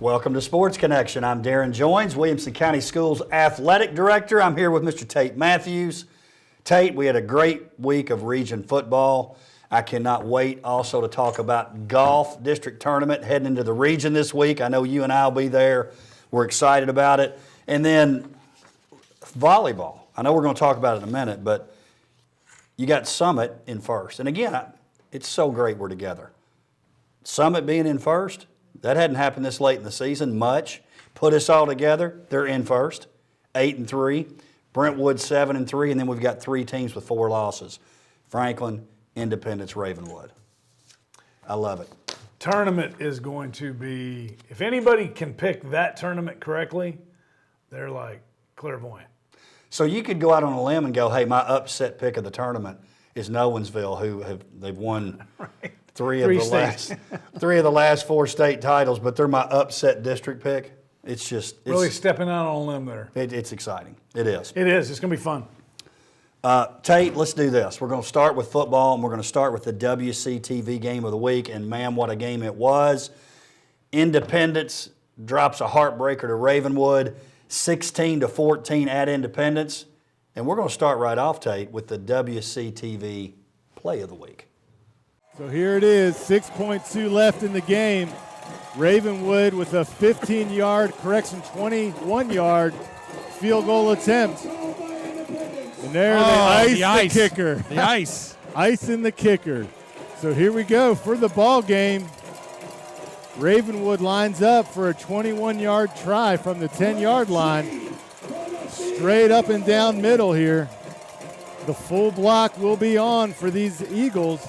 Welcome to Sports Connection. I'm Darrin Joines, Williamson County Schools Athletic Director. I'm here with Mr. Tate Mathews. Tate, we had a great week of region football. I cannot wait also to talk about golf district tournament heading into the region this week. I know you and I will be there. We're excited about it. And then volleyball. I know we're going to talk about it in a minute, but you got Summit in first. And again, it's so great we're together. Summit being in first, that hadn't happened this late in the season much. Put us all together, they're in first, 8-3. Brentwood 7-3, and then we've got 3 teams with 4 losses. Franklin, Independence, Ravenwood. I love it. Tournament is going to be, if anybody can pick that tournament correctly, they're like clairvoyant. So you could go out on a limb and go, hey, my upset pick of the tournament is Nolensville, they've won three of the last 4 state titles, but they're my upset district pick. It's really stepping out on a limb there. It's exciting. It is. It is. It's going to be fun. Tate, let's do this. We're going to start with football, and we're going to start with the WCTV game of the week, and man, what a game it was. Independence drops a heartbreaker to Ravenwood, 16-14 at Independence. And we're going to start right off, Tate, with the WCTV play of the week. So here it is, 6.2 left in the game. Ravenwood with a 15-yard, 21-yard field goal attempt. And there they ice the kicker. The ice. Ice in the kicker. So here we go for the ball game. Ravenwood lines up for a 21-yard try from the 10-yard line. Straight up and down middle here. The full block will be on for these Eagles.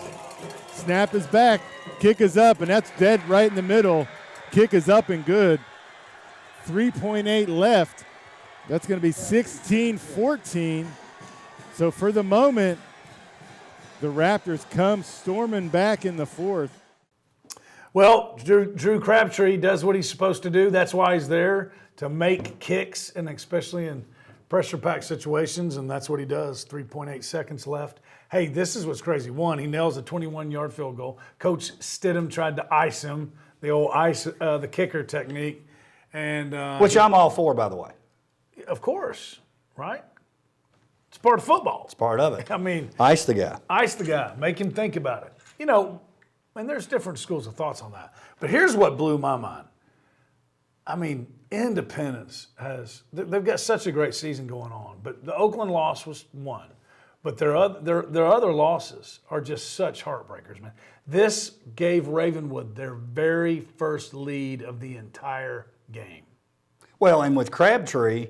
Snap is back, kick is up, and that's dead right in the middle. Kick is up and good. 3.8 left. That's going to be 16-14. So for the moment, the Raptors come storming back in the fourth. Well, Drew Crabtree does what he's supposed to do. That's why he's there, to make kicks, and especially in pressure-packed situations, and that's what he does. 3.8 seconds left. Hey, this is what's crazy. One, he nails a 21-yard field goal. Coach Stidham tried to ice him, the old ice, the kicker technique. And which I'm all for, by the way. Of course, right? It's part of football. It's part of it. I mean, ice the guy. Ice the guy. Make him think about it. You know, and there's different schools of thoughts on that. But here's what blew my mind. I mean, Independence they've got such a great season going on. But the Oakland loss was one. But their other losses are just such heartbreakers, man. This gave Ravenwood their very first lead of the entire game. Well, and with Crabtree,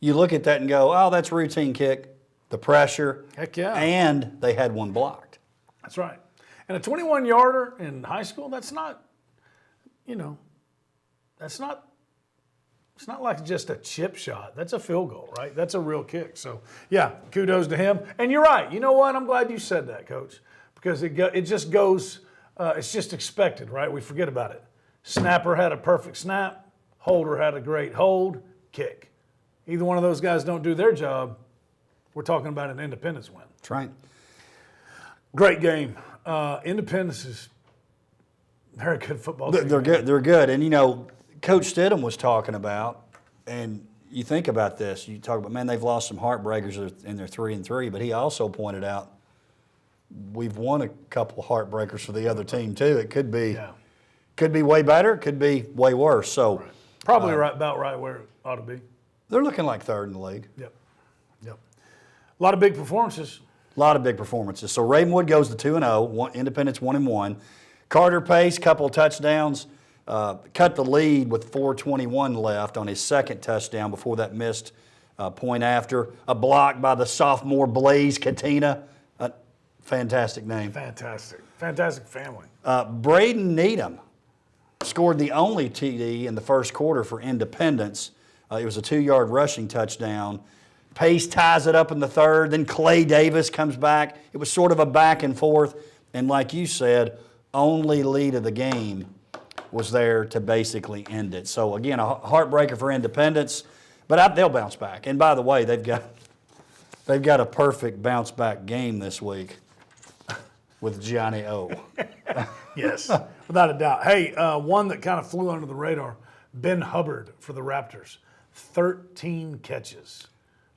you look at that and go, oh, that's a routine kick, the pressure. Heck yeah. And they had one blocked. That's right. And a 21-yarder in high school, that's not, it's not like just a chip shot. That's a field goal, right? That's a real kick. So, yeah, kudos to him. And you're right. You know what? I'm glad you said that, Coach, because it just goes, it's just expected, right? We forget about it. Snapper had a perfect snap. Holder had a great hold, kick. Either one of those guys don't do their job, we're talking about an Independence win. That's right. Great game. Independence is very good football team. They're good. They're good. And, Coach Stidham was talking about, and you think about this, you talk about, man, they've lost some heartbreakers and they're 3-3, but he also pointed out we've won a couple heartbreakers for the other team too. It could be way better, could be way worse. So right. Probably about right where it ought to be. They're looking like third in the league. Yep. A lot of big performances. So Ravenwood goes to 2-0, Independence 1-1. Carter Pace, couple of touchdowns. Cut the lead with 4:21 left on his second touchdown before that missed point after. A block by the sophomore Blaze Katina. Fantastic name. Fantastic family. Braden Needham scored the only TD in the first quarter for Independence. It was a 2-yard rushing touchdown. Pace ties it up in the third. Then Clay Davis comes back. It was sort of a back and forth. And like you said, only lead of the game was there to basically end it. So, again, a heartbreaker for Independence, but they'll bounce back. And, by the way, they've got a perfect bounce-back game this week with Johnny O. Yes, without a doubt. Hey, one that kind of flew under the radar, Ben Hubbard for the Raptors, 13 catches,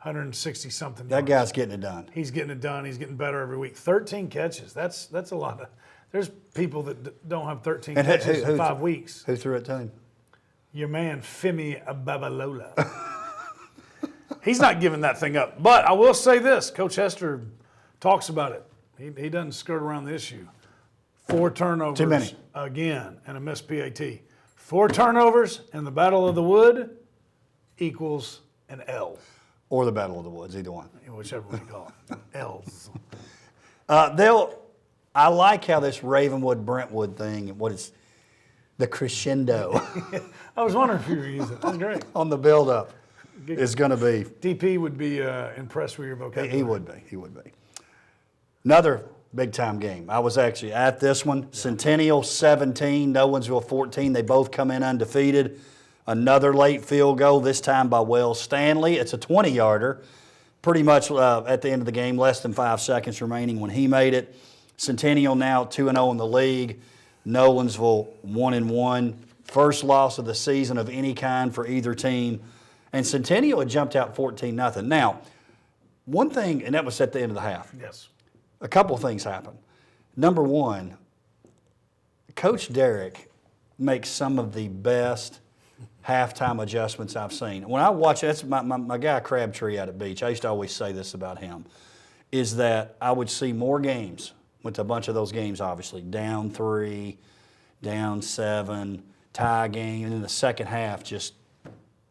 160-something That yards. guy's getting it done. He's getting it done. He's getting better every week. 13 catches. That's a lot of. There's people that don't have 13 And catches in 5 weeks. Who threw it to him? Your man Femi Babalola. He's not giving that thing up. But I will say this: Coach Hester talks about it. He doesn't skirt around the issue. 4 turnovers Too many. again and a missed PAT. 4 turnovers in the Battle of the Wood equals an L. Or the Battle of the Woods, either one. Whichever one you call it. L's. I like how this Ravenwood Brentwood thing, what is the crescendo I was wondering if you were using it. That's great. on the build-up is going to be. DP would be impressed with your vocabulary. He would be. He would be. Another big-time game. I was actually at this one. Centennial 17, Nolensville 14. They both come in undefeated. Another late field goal, this time by Wells Stanley. It's a 20-yarder. Pretty much at the end of the game, less than 5 seconds remaining when he made it. Centennial now 2-0 in the league. Nolensville 1-1. First loss of the season of any kind for either team. And Centennial had jumped out 14-0. Now, one thing, and that was at the end of the half. Yes. A couple of things happened. Number one, Coach Derrick makes some of the best halftime adjustments I've seen. When I watch, that's my guy Crabtree out at Beach, I used to always say this about him, is that I would see more games, went to a bunch of those games obviously, down 3, down 7, tie game, and in the second half just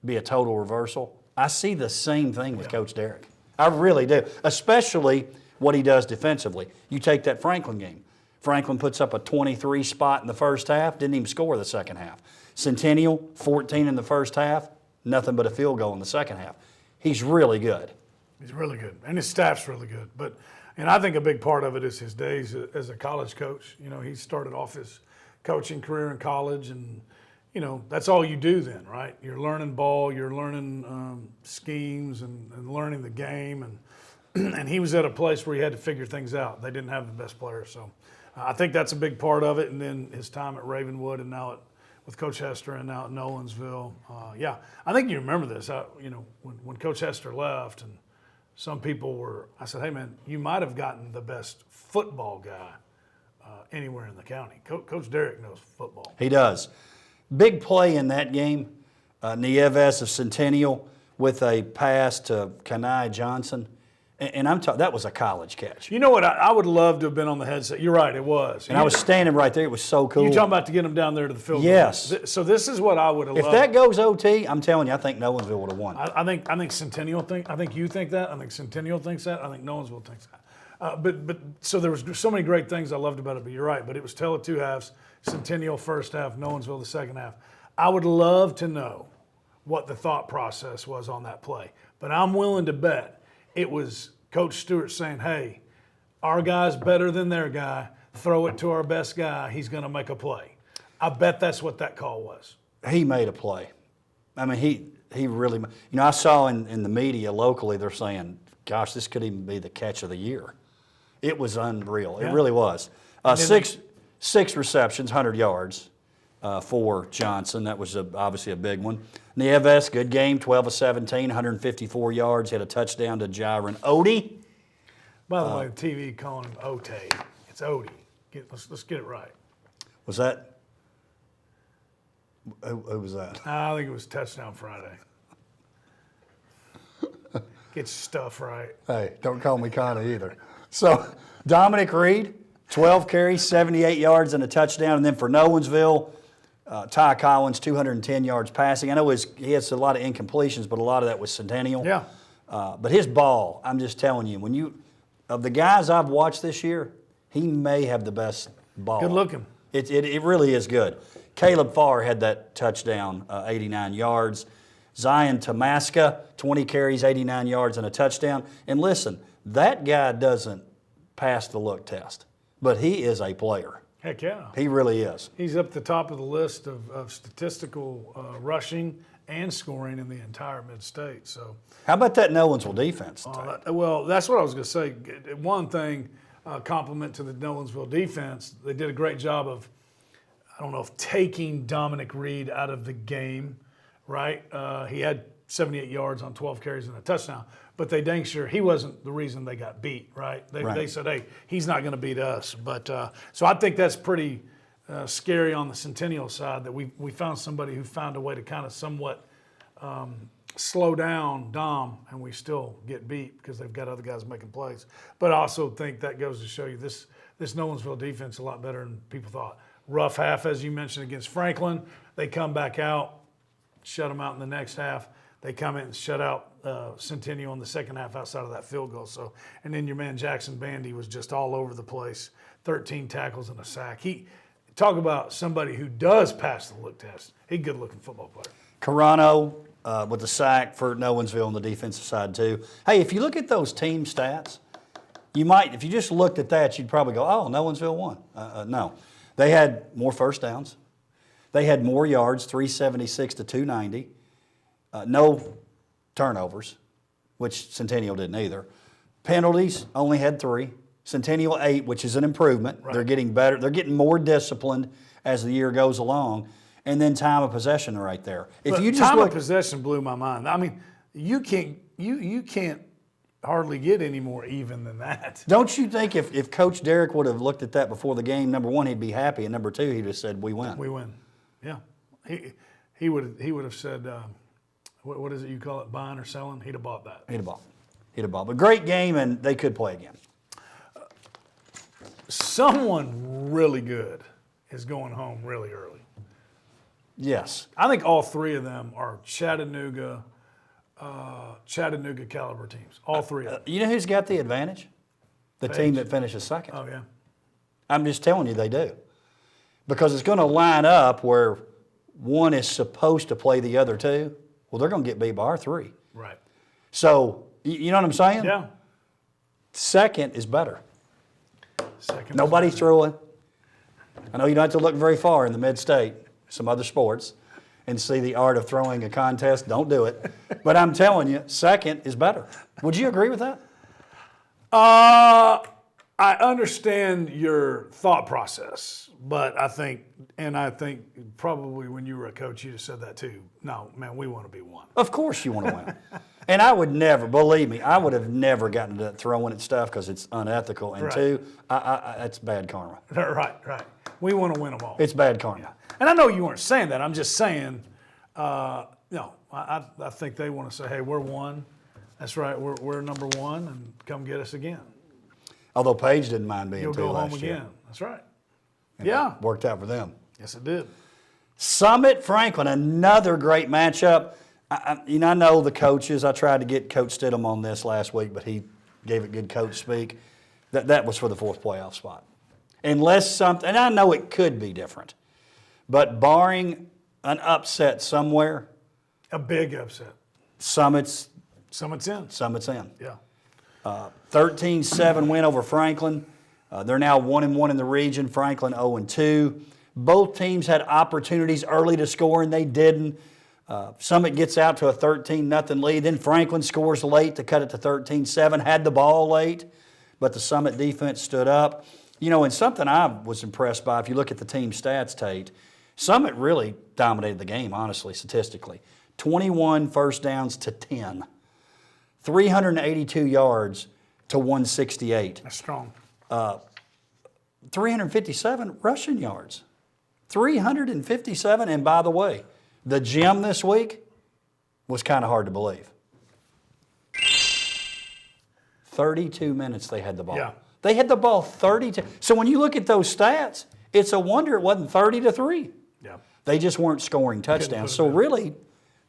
be a total reversal. I see the same thing with Coach Derrick. I really do, especially what he does defensively. You take that Franklin game. Franklin puts up a 23 spot in the first half, didn't even score the second half. Centennial, 14 in the first half, nothing but a field goal in the second half. He's really good. He's really good, and his staff's really good. And I think a big part of it is his days as a college coach. You know, he started off his coaching career in college, and you know that's all you do then, right? You're learning ball, you're learning schemes, and learning the game, and he was at a place where he had to figure things out. They didn't have the best players, so I think that's a big part of it. And then his time at Ravenwood, and now with Coach Hester, and now at Nolensville. Yeah, I think you remember this. You know, when Coach Hester left, and some people were, I said, hey man, you might have gotten the best football guy anywhere in the county. Coach Derrick knows football. He does. Big play in that game, Nieves of Centennial with a pass to Kanai Johnson. And I'm talking, that was a college catch. You know what? I would love to have been on the headset. You're right, it was. And I was standing right there. It was so cool. You're talking about to get him down there to the field. Yes. So this is what I would have If loved. that goes OT, I'm telling you, I think Nolensville would have won. I think Centennial I think you think that. I think Centennial thinks that. I think Nolensville thinks that. But so there was so many great things I loved about it. But you're right. But it was tell of two halves. Centennial first half, Nolensville the second half. I would love to know what the thought process was on that play. But I'm willing to bet it was Coach Stewart saying, hey, our guy's better than their guy. Throw it to our best guy. He's going to make a play. I bet that's what that call was. He made a play. I mean, he really, you know, I saw in the media locally, they're saying, gosh, this could even be the catch of the year. It was unreal. Yeah. It really was. Six receptions, 100 yards for Johnson. That was obviously a big one. Nieves, good game, 12 of 17, 154 yards. Had a touchdown to Jaron Odie. By the way, the TV calling him Tate. It's Odie. Let's get it right. Was that? Who was that? I think it was Touchdown Friday. Get your stuff right. Hey, don't call me Connie either. So, Dominic Reed, 12 carries, 78 yards, and a touchdown. And then for Nolensville, Ty Collins, 210 yards passing. I know he has a lot of incompletions, but a lot of that was Centennial. Yeah. But his ball, I'm just telling you, of the guys I've watched this year, he may have the best ball. Good looking. It really is good. Caleb Farr had that touchdown, 89 yards. Zion Tamaska, 20 carries, 89 yards, and a touchdown. And listen, that guy doesn't pass the look test, but he is a player. Heck yeah. He really is. He's up the top of the list of statistical rushing and scoring in the entire mid-state. So, How about that Nolensville defense? well, that's what I was going to say. One thing, compliment to the Nolensville defense. They did a great job of, I don't know if taking Dominic Reed out of the game, right? He had 78 yards on 12 carries and a touchdown, but they dang sure he wasn't the reason they got beat, right? They said, hey, he's not going to beat us. But so I think that's pretty scary on the Centennial side that we found somebody who found a way to kind of somewhat slow down Dom, and we still get beat because they've got other guys making plays. But I also think that goes to show you this Nolensville defense is a lot better than people thought. Rough half, as you mentioned, against Franklin. They come back out, shut them out in the next half. They come in and shut out Centennial in the second half outside of that field goal. So, and then your man Jackson Bandy was just all over the place, 13 tackles and a sack. Talk about somebody who does pass the look test. He's a good-looking football player. Carano with the sack for Nolensville on the defensive side too. Hey, if you look at those team stats, you might, if you just looked at that, you'd probably go, oh, Nolensville won. No. They had more first downs. They had more yards, 376 to 290. No turnovers, which Centennial didn't either. Penalties, only had 3. Centennial 8, which is an improvement. Right. They're getting better. They're getting more disciplined as the year goes along. And then time of possession right there. If you just time of possession blew my mind. I mean, you can't hardly get any more even than that. Don't you think if Coach Derrick would have looked at that before the game, number one, he'd be happy, and number two, he'd have said, we win. We win. Yeah. He would have said, what is it you call it, buying or selling? He'd have bought that. He'd have bought. But great game, and they could play again. Someone really good is going home really early. Yes. I think all 3 of them are Chattanooga caliber teams. All 3 of them. You know who's got the advantage? The team that finishes second. Oh, yeah. I'm just telling you they do. Because it's going to line up where one is supposed to play the other 2. Well, they're going to get beat by our 3. Right. So, you know what I'm saying? Yeah. Second is better. Second. Nobody's throwing. I know you don't have to look very far in the mid-state, some other sports, and see the art of throwing a contest. Don't do it. But I'm telling you, second is better. Would you agree with that? I understand your thought process, but I think probably when you were a coach, you'd have said that too. No, man, we want to be 1. Of course you want to win. And I would never, believe me, I would have never gotten to throwing at stuff because it's unethical. And Right. 2, it's bad karma. Right. We want to win them all. It's bad karma. And I know you weren't saying that. I'm just saying, I think they want to say, hey, we're 1. That's right. We're number 1, and come get us again. Although Page didn't mind being You'll 2 go home last year. again. That's right. And Yeah. it worked out for them. Yes, it did. Summit Franklin, another great matchup. I know the coaches. I tried to get Coach Stidham on this last week, but he gave it good coach speak. That was for the 4th playoff spot. Unless something, and I know it could be different, but barring an upset somewhere, A big upset. Summit's in. Summit's in. Yeah. 13-7 win over Franklin. They're now 1-1 in the region. Franklin 0-2. Both teams had opportunities early to score, and they didn't. Summit gets out to a 13-0 lead. Then Franklin scores late to cut it to 13-7. Had the ball late, but the Summit defense stood up. You know, and something I was impressed by, if you look at the team stats, Tate, Summit really dominated the game, honestly, statistically. 21 first downs to 10. 382 yards to 168. That's strong. 357 rushing yards. 357, and by the way, the gym this week was kind of hard to believe. 32 minutes they had the ball. Yeah. They had the ball 32. So when you look at those stats, it's a wonder it wasn't 30-3. Yeah. They just weren't scoring touchdowns. put it So down. really,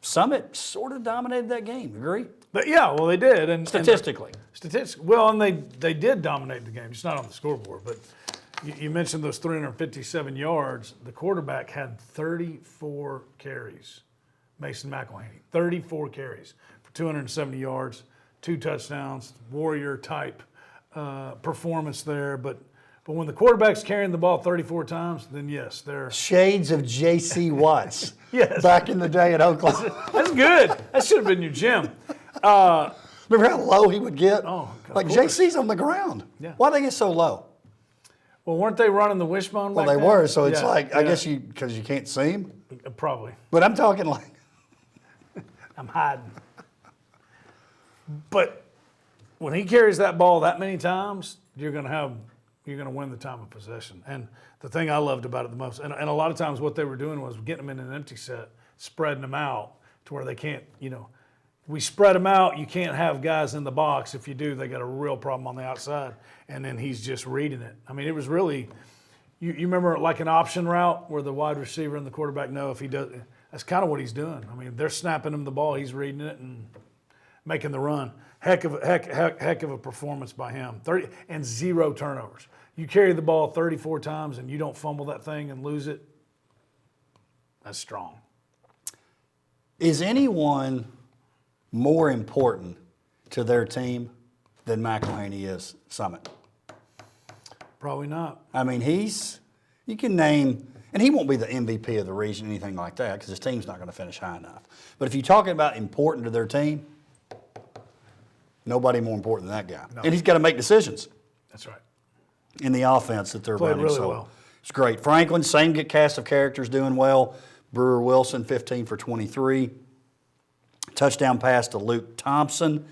Summit sort of dominated that game. Agree? But yeah, well, they did. And Statistically. Well, and they did dominate the game, just not on the scoreboard. But you mentioned those 357 yards. The quarterback had 34 carries. Mason McElhaney, 34 carries for 270 yards, 2 touchdowns, warrior-type performance there. But when the quarterback's carrying the ball 34 times, then yes, they're... Shades of J.C. Watts. Yes. Back in the day at Oklahoma. That's good. That should have been your gym. Remember how low he would get? Oh, of like course. J.C.'s on the ground. Yeah. Why they get so low? Well, weren't they running the wishbone Well, back they then? were, so it's Yeah, like, I yeah. guess because you can't see him. Probably. But I'm talking like, I'm hiding. But when he carries that ball that many times, you're going to win the time of possession. And the thing I loved about it the most, and a lot of times what they were doing was getting them in an empty set, spreading them out to where they can't, we spread them out. You can't have guys in the box. If you do, they got a real problem on the outside. And then he's just reading it. I mean, it was really, you remember like an option route where the wide receiver and the quarterback know if he does. That's kind of what he's doing. I mean, they're snapping him the ball. He's reading it and making the run. Heck of a performance by him. 30 and 0 turnovers. You carry the ball 34 times and you don't fumble that thing and lose it. That's strong. is anyone more important to their team than McElhaney is Summit? Probably not. I mean, you can name, and he won't be the MVP of the region, anything like that, because his team's not going to finish high enough. But if you're talking about important to their team, nobody more important than that guy. No. And he's got to make decisions That's right. in the offense that they're Played running. really So well. it's great. Franklin, same cast of characters, doing well. Brewer Wilson, 15 for 23. Touchdown pass to Luke Thompson.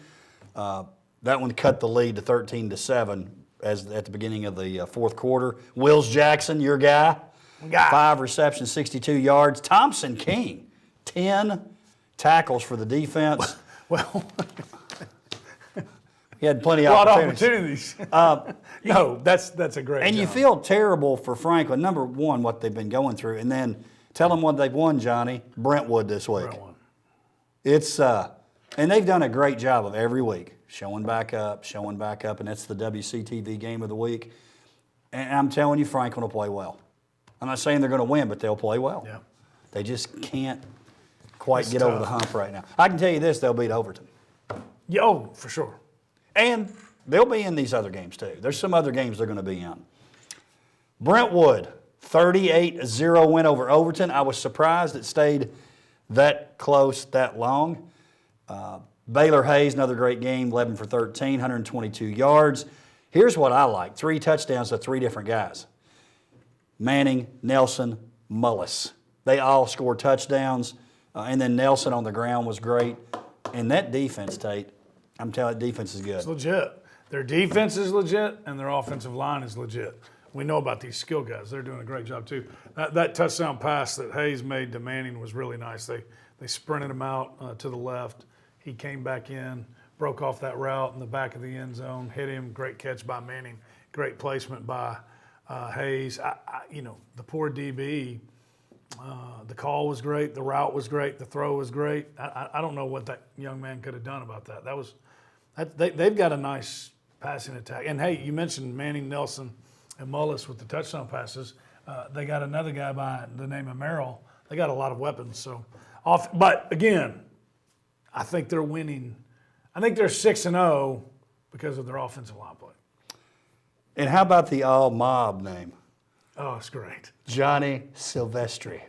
That one cut the lead to 13-7 at the beginning of the fourth quarter. Wills Jackson, your guy. 5 receptions, 62 yards. Thompson King, 10 tackles for the defense. Well, He had plenty of a lot of opportunities. opportunities. No, that's a great And job. you feel terrible for Franklin. Number one, what they've been going through, and then tell them what they've won, Johnny. Brentwood this week. Brentwood. It's and they've done a great job of every week showing back up, and that's the WCTV game of the week. And I'm telling you, Franklin will play well. I'm not saying they're going to win, but they'll play well. Yeah. They just can't quite It's get over tough. the hump right now. I can tell you this: they'll beat Overton. Yeah, oh, for sure. And they'll be in these other games too. There's some other games they're going to be in. Brentwood, 38-0 win over Overton. I was surprised it stayed that close that long. Baylor Hayes, another great game, 11 for 13, 122 yards. Here's what I like. 3 touchdowns to 3 different guys. Manning, Nelson, Mullis. They all scored touchdowns. And then Nelson on the ground was great. And that defense, Tate, I'm telling you, defense is good. It's legit. Their defense is legit, and their offensive line is legit. We know about these skill guys. They're doing a great job, too. That touchdown pass that Hayes made to Manning was really nice. They sprinted him out to the left. He came back in, broke off that route in the back of the end zone, hit him. Great catch by Manning. Great placement by Hayes. The poor DB, the call was great. The route was great. The throw was great. I don't know what that young man could have done about that. They've got a nice passing attack. And, hey, you mentioned Manning, Nelson, and Mullis with the touchdown passes. They got another guy by the name of Merrill. They got a lot of weapons. So, but, again, I think they're winning. I think they're 6-0 because of their offensive line play. And how about the all-mob name? Oh, it's great. Johnny Silvestri.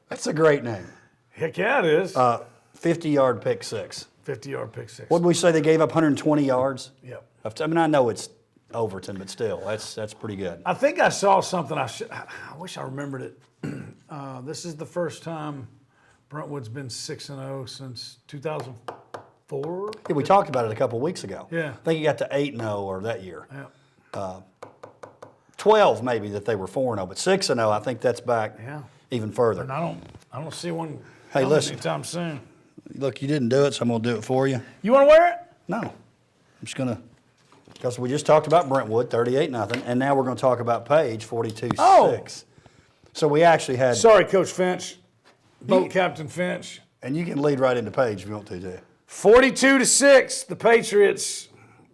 That's a great name. Heck yeah, it is. 50-yard pick six. 50-yard pick six. What did we say they gave up 120 yards? Yep. I mean, I know it's Overton, but still, that's pretty good. I think I saw something. I wish I remembered it. This is the first time Brentwood's been 6-0 since 2004. Yeah, we talked about it a couple of weeks ago. Yeah. I think he got to 8-0 or that year. Yeah. 12 maybe that they were 4-0, but 6-0, I think that's back Yeah. even further. And I don't see one Hey, coming listen. anytime soon. Look, you didn't do it, so I'm going to do it for you. You want to wear it? No. I'm just going to, because we just talked about Brentwood, 38-0, and now we're going to talk about Page, 42-6. Oh. So we actually had, Sorry, Coach Finch. Boat Captain Finch. and you can lead right into Page if you want to, too. 42-6, the Patriots.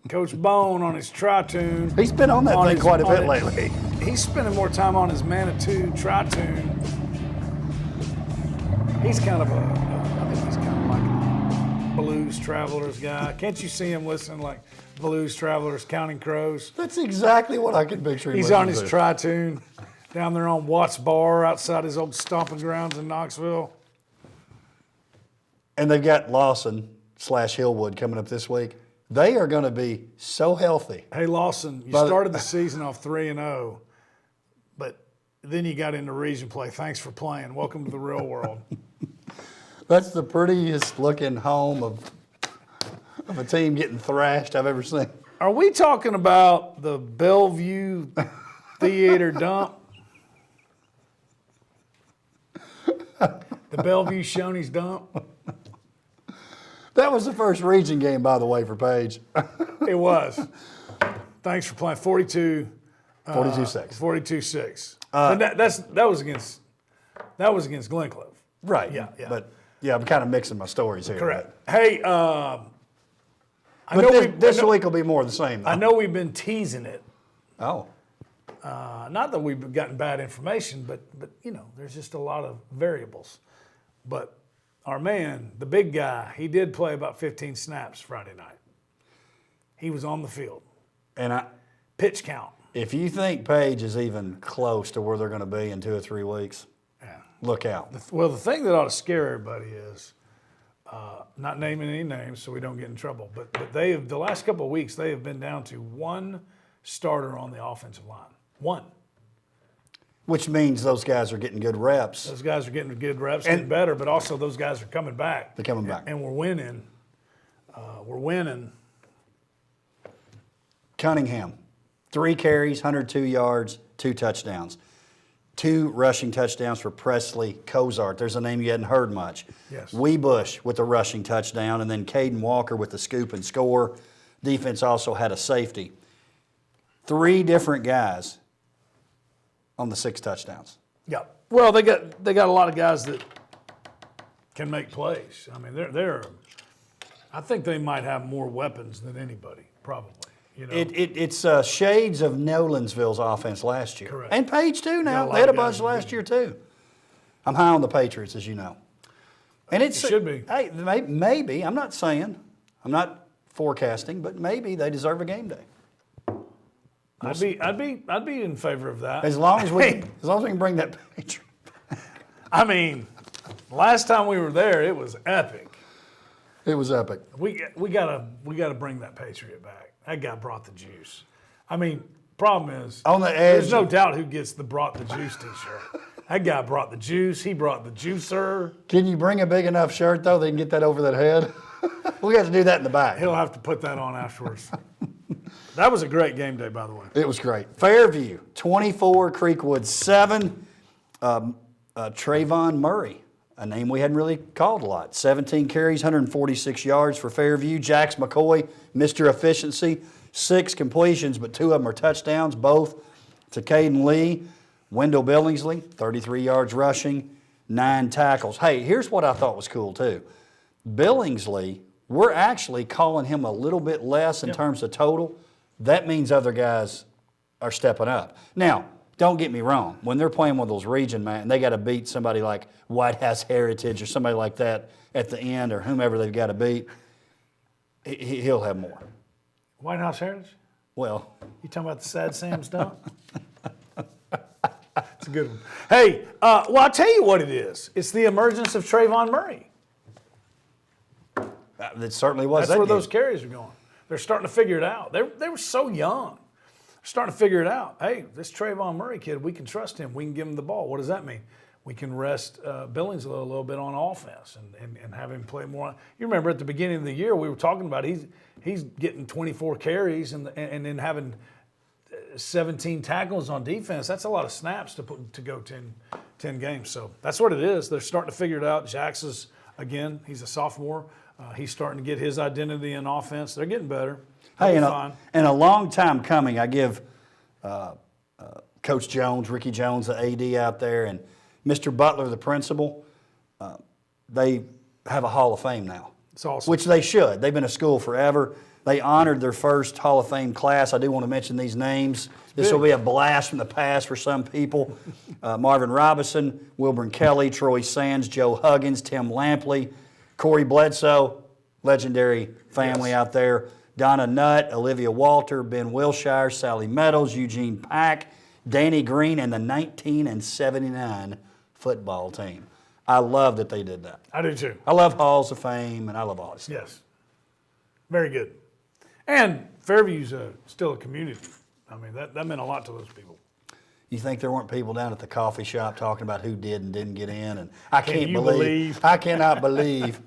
Coach Bone on his tri-tune. He's been on that thing quite a bit it. lately. He's spending more time on his Manitou tri-tune. He's kind of I think he's kind of like a Blues Travelers guy. Can't you see him listening like Blues Travelers, Counting Crows? That's exactly what I can picture him He's on his listening to. tri-tune down there on Watts Bar outside his old stomping grounds in Knoxville. And they've got Lawson/Hillwood coming up this week. They are going to be so healthy. Hey, Lawson, you But- started the season off 3-0. then you got into region play. Thanks for playing. Welcome to the real world. That's the prettiest looking home of a team getting thrashed I've ever seen. Are we talking about the Bellevue Theater dump? The Bellevue Shoney's dump? That was the first region game, by the way, for Page. It was. Thanks for playing. 42. 42-6. 42-6. But that was against GLENCLIFF. Right. Yeah. But I'm kind of mixing my stories here. Correct. Hey, But this week will be more of the same, though. I know we've been teasing it. Oh. Not that we've gotten bad information, but there's just a lot of variables. But our man, the big guy, he did play about 15 snaps Friday night. He was on the field. And Pitch count. if you think Page is even close to where they're going to be in 2 or 3 weeks, look out. Well, the thing that ought to scare everybody is, not naming any names so we don't get in trouble, but the last couple of weeks, they have been down to one starter on the offensive line. One. Which means those guys are getting good reps. Those guys are getting good reps, getting better, but also those guys are coming back. They're coming back. And we're winning. We're winning. Cunningham, 3 carries, 102 yards, 2 touchdowns. 2 rushing touchdowns for Presley Cozart. There's a name you hadn't heard much. Yes. Weebush with a rushing touchdown, and then Caden Walker with the scoop and score. Defense also had a safety. 3 different guys on the 6 touchdowns. Yeah. Well, they got a lot of guys that can make plays. I mean, they're I think they might have more weapons than anybody, probably. It's shades of Nolensville's offense last year. Correct. And Page too now. Got a lot They had a of guys bunch last year too. I'm high on the Patriots, as you know. And it should be. Hey, maybe, I'm not saying, I'm not forecasting, but maybe they deserve a game day. I'd be in favor of that. As long as we can bring that Patriot. I mean, last time we were there, it was epic. It was epic. We gotta bring that Patriot back. That guy brought the juice. I mean, problem is, On the edge. there's no doubt who gets the brought the juice T-shirt. That guy brought the juice. He brought the juicer. Can you bring a big enough shirt though they can get that over that head? We got to do that in the back. He'll have to put that on afterwards. That was a great game day, by the way. It was great. Fairview 24, Creekwood 7. Trayvon Murray, a name we hadn't really called a lot. 17 carries, 146 yards for Fairview. Jax McCoy, Mr. Efficiency, 6 completions, but 2 of them are touchdowns, both to Caden Lee. Wendell Billingsley, 33 yards rushing, 9 tackles. Hey, here's what I thought was cool too. Billingsley, we're actually calling him a little bit less in terms of total. That means other guys are stepping up. Now, don't get me wrong. When they're playing one of those region, man, and they got to beat somebody like White House Heritage or somebody like that at the end or whomever they've got to beat, he'll have more. White House Heritage? Well, You talking about the Sad Sam's dump? It's a good one. Hey, well, I'll tell you what it is. It's the emergence of Trayvon Murray. it certainly was. That's where those carries are going. They're starting to figure it out. They were so young. They're starting to figure it out. Hey, this Trayvon Murray kid, we can trust him. We can give him the ball. What does that mean? We can rest Billings a little bit on offense and have him play more. You remember at the beginning of the year we were talking about he's getting 24 carries and then having 17 tackles on defense. That's a lot of snaps to go 10 games. So that's what it is. They're starting to figure it out. Jax is, again, he's a sophomore. He's starting to get his identity in offense. They're getting better. Hey, and a long time coming. I give Coach Jones, Ricky Jones, the AD out there, and Mr. Butler, the principal, they have a Hall of Fame now. It's awesome. Which they should. They've been a school forever. They honored their first Hall of Fame class. I do want to mention these names. This will be a blast from the past for some people. Marvin Robinson, Wilburn Kelly, Troy Sands, Joe Huggins, Tim Lampley, Corey Bledsoe, legendary family out there. Donna Nutt, Olivia Walter, Ben Wilshire, Sally Meadows, Eugene Pack, Danny Green, and the 1979 football team. I love that they did that. I do too. I love Halls of Fame, and I love all this stuff. Yes. Very good. And Fairview's still a community. I mean, that meant a lot to those people. You think there weren't people down at the coffee shop talking about who did and didn't get in? And I can't you believe. believe? I cannot believe.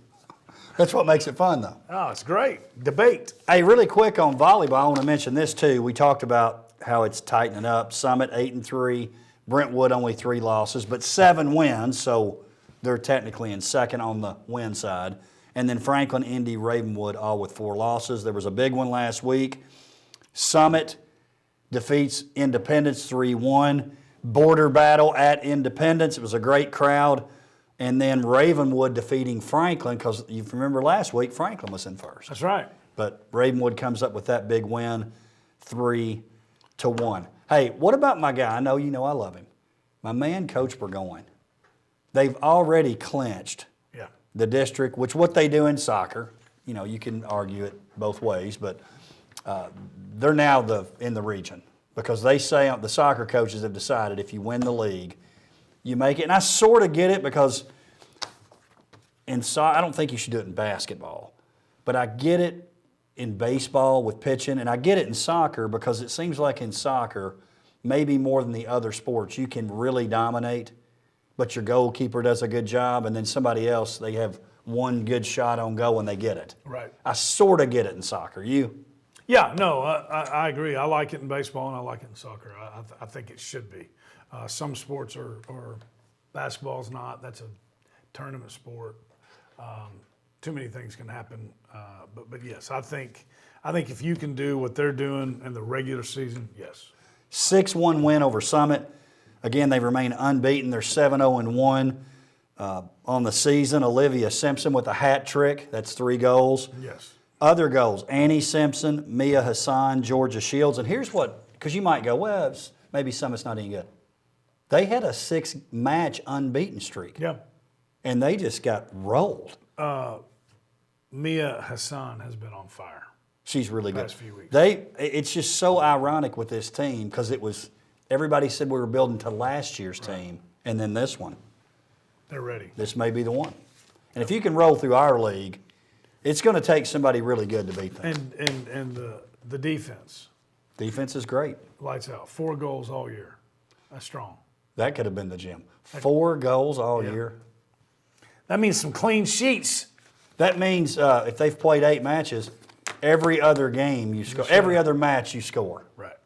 That's what makes it fun, though. Oh, it's great. Debate. Hey, really quick on volleyball, I want to mention this too. We talked about how it's tightening up. Summit 8-3, Brentwood only 3 losses, but 7 wins, so they're technically in second on the win side. And then Franklin, Indy, Ravenwood all with 4 losses. There was a big one last week. Summit defeats Independence 3-1. Border battle at Independence. It was a great crowd. And then Ravenwood defeating Franklin, because you remember last week, Franklin was in first. That's right. But Ravenwood comes up with that big win, 3-1. Hey, what about my guy? I know you know I love him. My man, Coach Burgoyne. They've already clinched the district, which what they do in soccer. You know, you can argue it both ways, but they're now in the region because they say the soccer coaches have decided if you win the league, you make it. And I sort of get it because I don't think you should do it in basketball, but I get it in baseball with pitching, and I get it in soccer because it seems like in soccer, maybe more than the other sports, you can really dominate, but your goalkeeper does a good job, and then somebody else, they have one good shot on goal and they get it. Right. I sort of get it in soccer. You? Yeah, no, I agree. I like it in baseball and I like it in soccer. I think it should be. Some sports are basketball's not. That's a tournament sport. Too many things can happen. But yes, I think if you can do what they're doing in the regular season, yes. 6-1 win over Summit. Again, they remain unbeaten. They're 7-0-1 on the season. Olivia Simpson with a hat trick. That's 3 goals. Yes. Other goals, Annie Simpson, Mia Hassan, Georgia Shields. And here's what, because you might go, well, maybe Summit's not any good. They had a 6-match unbeaten streak. Yeah. And they just got rolled. Mia Hassan has been on fire. She's really good. Past few weeks. It's just so ironic with this team because everybody said we were building to last year's team and then this one. They're ready. This may be the one. And if you can roll through our league, it's going to take somebody really good to beat them. And the defense. Defense is great. Lights out. 4 goals all year. That's strong. That could have been the gym. 4 goals all year. That means some clean sheets. That means if they've played 8 matches, every other game you score. Every other match you score. Right.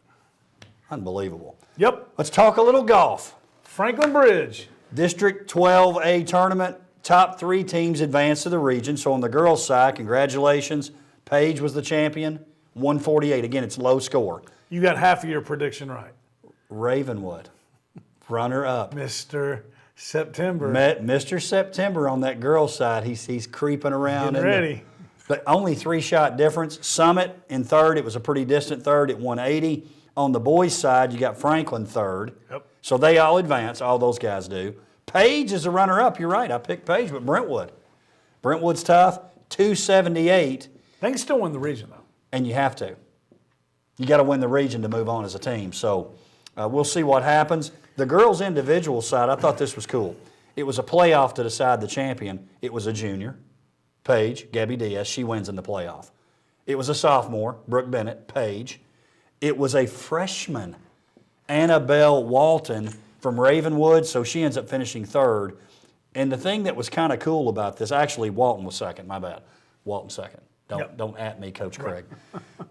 Unbelievable. Yep. Let's talk a little golf. Franklin Bridge. District 12A tournament. Top 3 teams advance to the region. So on the girls' side, congratulations. Paige was the champion, 148. Again, it's low score. You got half of your prediction right. Ravenwood, runner-up. Mr. September. Mr. September on that girls' side. He's creeping around. Getting ready. But only 3-shot difference. Summit in third. It was a pretty distant third at 180. On the boys' side, you got Franklin third. Yep. So they all advance. All those guys do. Paige is a runner-up. You're right. I picked Paige, but Brentwood. Brentwood's tough. 278. They can still win the region, though. And you have to. You got to win the region to move on as a team. So we'll see what happens. The girls' individual side, I thought this was cool. It was a playoff to decide the champion. It was a junior, Paige, Gabby Diaz. She wins in the playoff. It was a sophomore, Brooke Bennett, Paige. It was a freshman, Annabelle Walton from Ravenwood, so she ends up finishing third. And the thing that was kind of cool about this, actually Walton was second, my bad. Walton second. Don't at me, Coach Craig.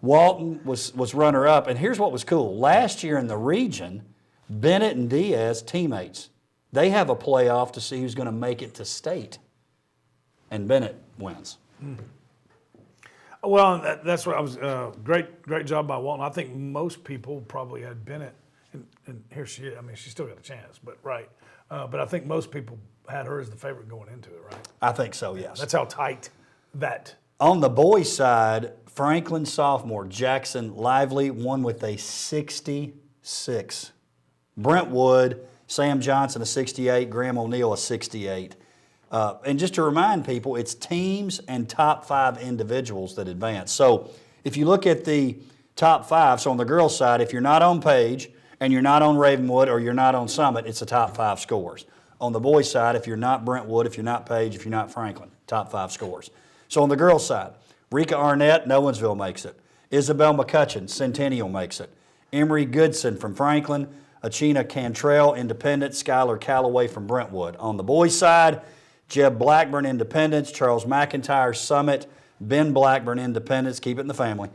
Walton was runner-up, and here's what was cool. Last year in the region, Bennett and Diaz, teammates, they have a playoff to see who's going to make it to state, and Bennett wins. Well, that's what I was. Great job by Walton. I think most people probably had Bennett, and here she is. I mean, she still got a chance, but right. But I think most people had her as the favorite going into it, right? I think so, yes. That's how tight that. On the boys' side, Franklin sophomore Jackson Lively won with a 66. Brentwood, Sam Johnson a 68, Graham O'Neill a 68. And just to remind people, it's teams and top 5 individuals that advance. So if you look at the top 5, so on the girls' side, if you're not on Paige and you're not on Ravenwood or you're not on Summit, it's the top 5 scores. On the boys' side, if you're not Brentwood, if you're not Paige, if you're not Franklin, top 5 scores. So on the girls' side, Rika Arnett, Nolensville makes it. Isabel McCutcheon, Centennial makes it. Emery Goodson from Franklin. Achina Cantrell, Independence, Skylar Calloway from Brentwood. On the boys' side, Jeb Blackburn, Independence, Charles McIntyre, Summit, Ben Blackburn, Independence, keep it in the family.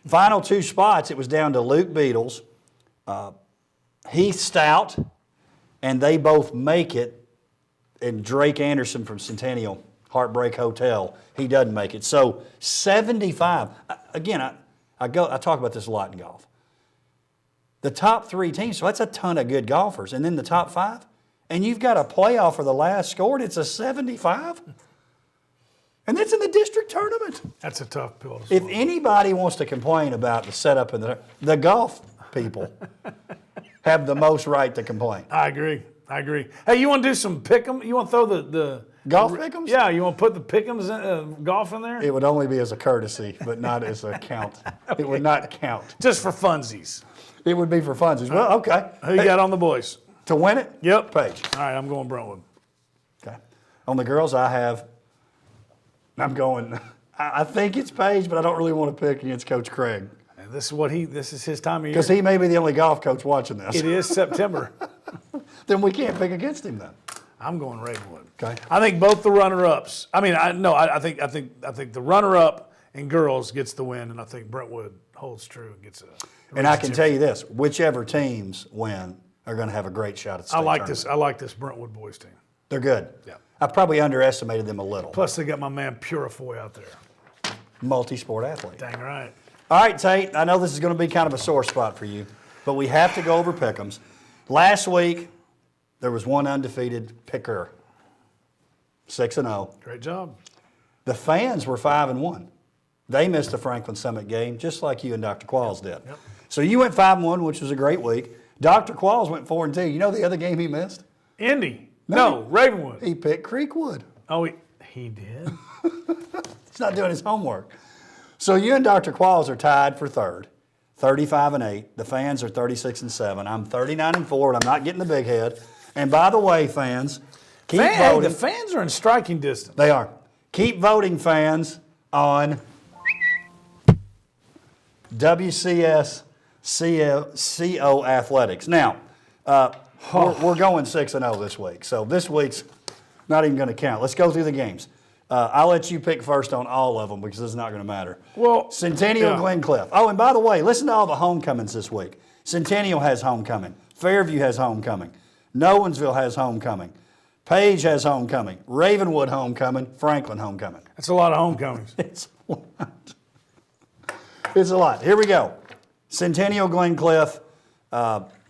Final 2 spots, it was down to Luke Beatles, Heath Stout, and they both make it, and Drake Anderson from Centennial, Heartbreak Hotel, he doesn't make it. So 75, again, I talk about this a lot in golf. The top 3 teams, so that's a ton of good golfers. And then the top 5, and you've got a playoff for the last score, and it's a 75? And that's in the district tournament. That's a tough pill to If swallow. anybody wants to complain about the setup in the golf people have the most right to complain. I agree. Hey, you want to do some pick'em? You want to throw the Golf pick'ems? Yeah, you want to put the pick'ems golf in there? It would only be as a courtesy, but not as a count. It would not count. Just for funsies. It would be for funsies. Well, okay. Who you got on the boys? To win it? Yep. Paige. All right, I'm going Brentwood. Okay. On the girls, I'm going, I think it's Paige, but I don't really want to pick against Coach Craig. And this is his time of year. Because he may be the only golf coach watching this. It is September. Then we can't pick against him then. I'm going Ravenwood. Okay. I think both the runner-ups. I think the runner-up in girls gets the win, and I think Brentwood holds true and gets it. And I can tell you this, whichever teams win are going to have a great shot at the state tournament. I like this Brentwood boys team. They're good. Yeah. I probably underestimated them a little. Plus, they got my man Purifoy out there. Multi-sport athlete. Dang right. All right, Tate, I know this is going to be kind of a sore spot for you, but we have to go over pick'ems. Last week, there was one undefeated picker, 6-0. Great job. The fans were 5-1. They missed the Franklin Summit game, just like you and Dr. Qualls did. Yep. So you went 5-1, which was a great week. Dr. Qualls went 4-2. You know the other game he missed? Indy. No, Ravenwood. He picked Creekwood. Oh, he did? He's not doing his homework. So you and Dr. Qualls are tied for third, 35-8. The fans are 36-7. I'm 39-4, and I'm not getting the big head. And by the way, fans, keep voting. The fans are in striking distance. They are. Keep voting, fans, on WCS CO Athletics. Now, we're going 6-0 this week, so this week's not even going to count. Let's go through the games. I'll let you pick first on all of them because it's not going to matter. Well, Centennial, yeah. GLENCLIFF. Oh, and by the way, listen to all the homecomings this week. Centennial has homecoming. Fairview has homecoming. Nowensville has homecoming. Page has homecoming. Ravenwood homecoming. Franklin homecoming. That's a lot of homecomings. It's a lot. It's a lot. Here we go. Centennial, GLENCLIFF,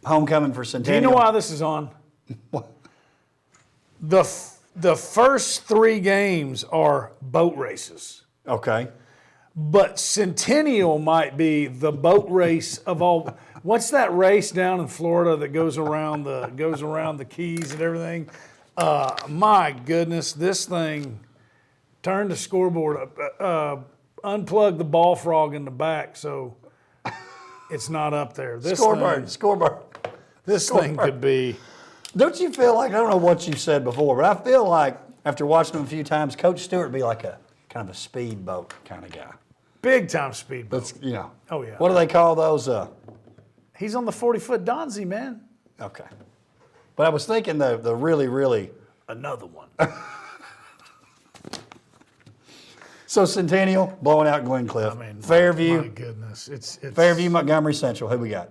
homecoming for Do you Centennial. know why this is on? The first 3 games are boat races. Okay. But Centennial might be the boat race of all. What's that race down in Florida that goes around the Keys and everything? My goodness, this thing turned the scoreboard, unplug the ball frog in the back so it's not up there. Scoreboard. This thing could be. Don't you feel like, I don't know what you've said before, but I feel like after watching them a few times, Coach Stewart would be like a kind of a speedboat kind of guy. Big time speedboat. That's, you know. Oh, yeah. What do they call those? He's on the 40-foot Donzie, man. Okay. But I was thinking the really, really. Another one. So Centennial blowing out GLENCLIFF. I mean, Fairview. My goodness, it's Fairview, Montgomery Central. Who we got?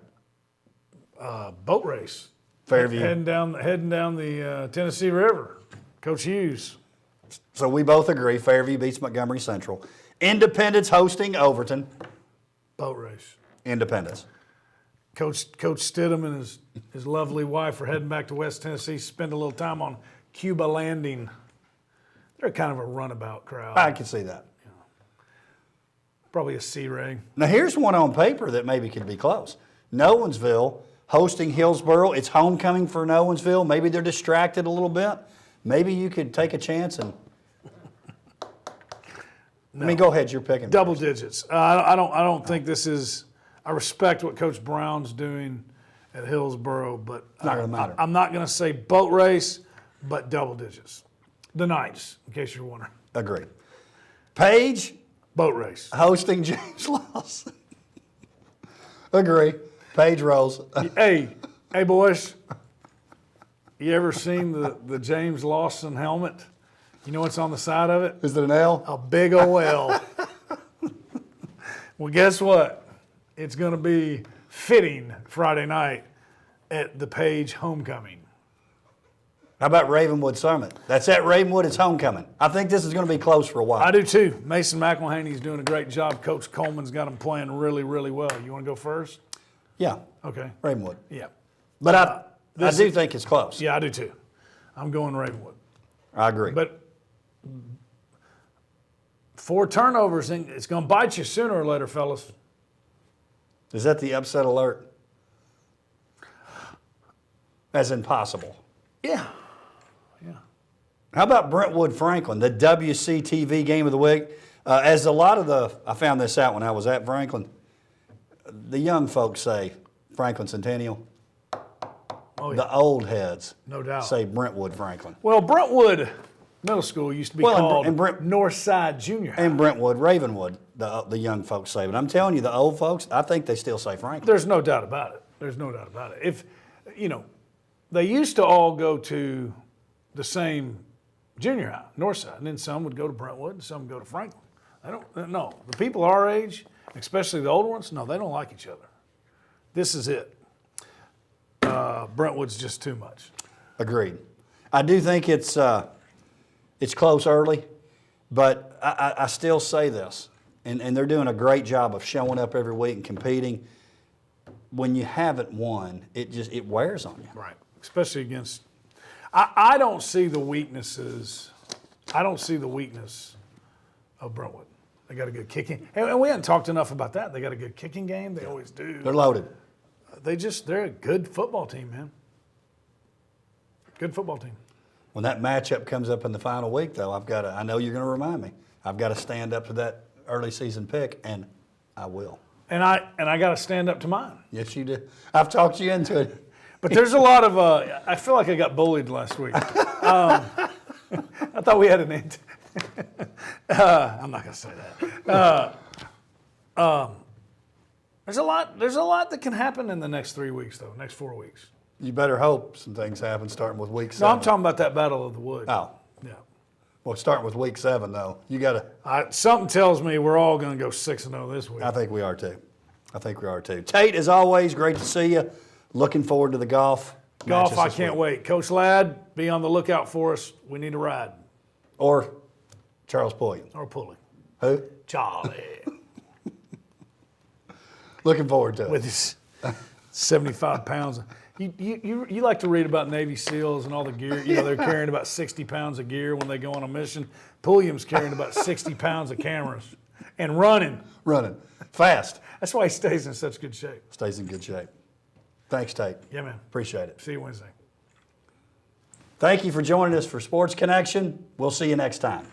boat race. Fairview. Heading down the Tennessee River. Coach Hughes. So we both agree Fairview beats Montgomery Central. Independence hosting Overton. Boat race. Independence. Coach Stidham and his lovely wife are heading back to West Tennessee, spend a little time on Cuba Landing. They're kind of a runabout crowd. I can see that. Probably a C-ray. Now here's one on paper that maybe could be close. Nowensville hosting Hillsboro. It's homecoming for Nowensville. Maybe they're distracted a little bit. Maybe you could take a chance and. No. I mean, go ahead. You're picking. Double digits. I don't think this is. I respect what Coach Brown's doing at Hillsboro, but Not gonna matter. I'm not going to say boat race, but double digits. The Knights, in case you're wondering. Agree. Page Boat race. hosting James Lawson. Agree. Page Rose. Hey, Hey, boys, you ever seen the James Lawson helmet? You know what's on the side of it? Is it an L? A big ol' L. Well, guess what? It's going to be fitting Friday night at the Page Homecoming. How about Ravenwood Summit? That's at Ravenwood. It's homecoming. I think this is going to be close for a while. I do too. Mason McElhaney's doing a great job. Coach Coleman's got them playing really, really well. You want to go first? Yeah, Okay. Ravenwood. Yeah. But I do think it's close. Yeah, I do too. I'm going Ravenwood. I agree. But 4 turnovers, and it's going to bite you sooner or later, fellas. Is that the upset alert? As in possible. Yeah. Yeah. How about Brentwood Franklin, the WCTV game of the week? I found this out when I was at Franklin. The young folks say Franklin Centennial. Oh, yeah. The old heads No doubt. say Brentwood Franklin. Well, Brentwood Middle School used to be called and Northside Junior High. And Brentwood, Ravenwood, the young folks say. But I'm telling you, the old folks, I think they still say Franklin. There's no doubt about it. There's no doubt about it. If, they used to all go to the same junior high, Northside, and then some would go to Brentwood and some would go to Franklin. No, the people our age, especially the older ones, no, they don't like each other. This is it. Brentwood's just too much. Agreed. I do think it's close early, but I still say this, and they're doing a great job of showing up every week and competing. When you haven't won, it wears on you. Right. Especially against, I don't see the weaknesses. I don't see the weakness of Brentwood. They got a good kicking, and we haven't talked enough about that. They got a good kicking game. They always do. They're loaded. They're a good football team, man. Good football team. When that matchup comes up in the final week, though, I know you're going to remind me. I've got to stand up to that early season pick, and I will. And I got to stand up to mine. Yes, you do. I've talked you into it. But there's a lot of, I feel like I got bullied last week. I thought we had an end. I'm not going to say that. There's a lot that can happen in the next 3 weeks, though, next 4 weeks. You better hope some things happen starting with week 7. No, I'm talking about that Battle of the Wood. Oh. Yeah. Well, starting with week 7, though, you got to. Something tells me we're all going to go 6-0 this week. I think we are, too. Tate, as always, great to see you. Looking forward to the golf. Golf, matches I this can't week. wait. Coach Ladd, be on the lookout for us. We need a ride. Or Charles Pulliam. Or Pulley. Who? Charlie. Looking forward to it. With his 75 pounds. You like to read about Navy SEALs and all the gear. They're carrying about 60 pounds of gear when they go on a mission. Pulliam's carrying about 60 pounds of cameras and running. Fast. That's why he stays in such good shape. Stays in good shape. Thanks, Tate. Yeah, man. Appreciate it. See you Wednesday. Thank you for joining us for Sports Connection. We'll see you next time.